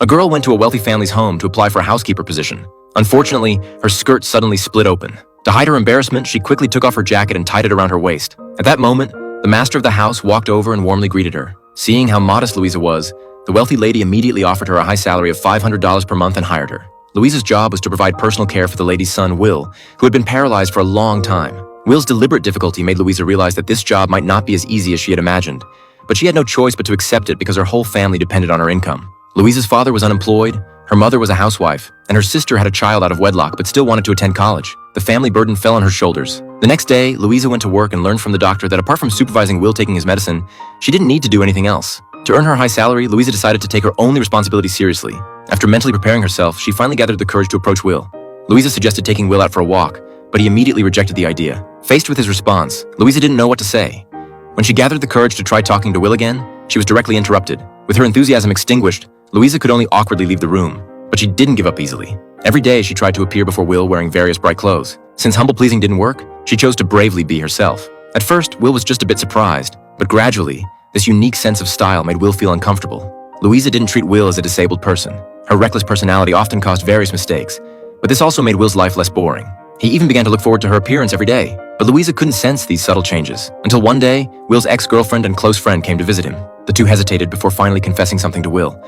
A girl went to a wealthy family's home to apply for a housekeeper position. Unfortunately, her skirt suddenly split open. To hide her embarrassment, she quickly took off her jacket and tied it around her waist. At that moment, the master of the house walked over and warmly greeted her. Seeing how modest Louisa was, the wealthy lady immediately offered her a high salary of $500 per month and hired her. Louisa's job was to provide personal care for the lady's son, Will, who had been paralyzed for a long time. Will's deliberate difficulty made Louisa realize that this job might not be as easy as she had imagined, but she had no choice but to accept it because her whole family depended on her income. Louisa's father was unemployed, her mother was a housewife, and her sister had a child out of wedlock but still wanted to attend college. The family burden fell on her shoulders. The next day, Louisa went to work and learned from the doctor that apart from supervising Will taking his medicine, she didn't need to do anything else. To earn her high salary, Louisa decided to take her only responsibility seriously. After mentally preparing herself, she finally gathered the courage to approach Will. Louisa suggested taking Will out for a walk, but he immediately rejected the idea. Faced with his response, Louisa didn't know what to say. When she gathered the courage to try talking to Will again, she was directly interrupted. With her enthusiasm extinguished, Louisa could only awkwardly leave the room, but she didn't give up easily. Every day, she tried to appear before Will wearing various bright clothes. Since humble pleasing didn't work, she chose to bravely be herself. At first, Will was just a bit surprised, but gradually, this unique sense of style made Will feel uncomfortable. Louisa didn't treat Will as a disabled person. Her reckless personality often caused various mistakes, but this also made Will's life less boring. He even began to look forward to her appearance every day, but Louisa couldn't sense these subtle changes, until one day, Will's ex-girlfriend and close friend came to visit him. The two hesitated before finally confessing something to Will.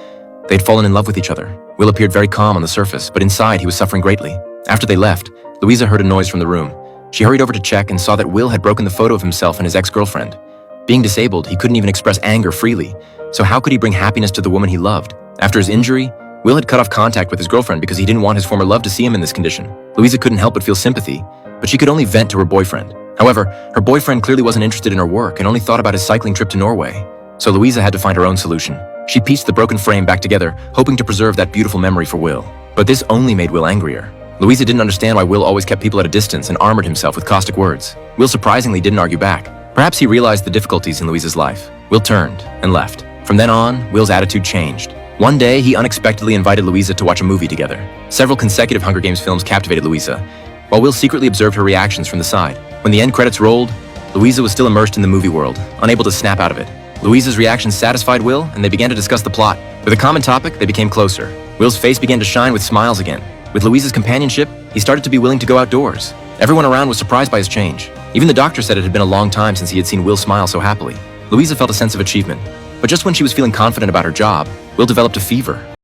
They had fallen in love with each other. Will appeared very calm on the surface, but inside he was suffering greatly. After they left, Louisa heard a noise from the room. She hurried over to check and saw that Will had broken the photo of himself and his ex-girlfriend. Being disabled, he couldn't even express anger freely, so how could he bring happiness to the woman he loved? After his injury, Will had cut off contact with his girlfriend because he didn't want his former love to see him in this condition. Louisa couldn't help but feel sympathy, but she could only vent to her boyfriend. However, her boyfriend clearly wasn't interested in her work and only thought about his cycling trip to Norway. So Louisa had to find her own solution. She pieced the broken frame back together, hoping to preserve that beautiful memory for Will. But this only made Will angrier. Louisa didn't understand why Will always kept people at a distance and armored himself with caustic words. Will surprisingly didn't argue back. Perhaps he realized the difficulties in Louisa's life. Will turned and left. From then on, Will's attitude changed. One day, he unexpectedly invited Louisa to watch a movie together. Several consecutive Hunger Games films captivated Louisa, while Will secretly observed her reactions from the side. When the end credits rolled, Louisa was still immersed in the movie world, unable to snap out of it. Louisa's reactions satisfied Will, and they began to discuss the plot. With a common topic, they became closer. Will's face began to shine with smiles again. With Louisa's companionship, he started to be willing to go outdoors. Everyone around was surprised by his change. Even the doctor said it had been a long time since he had seen Will smile so happily. Louisa felt a sense of achievement. But just when she was feeling confident about her job, Will developed a fever.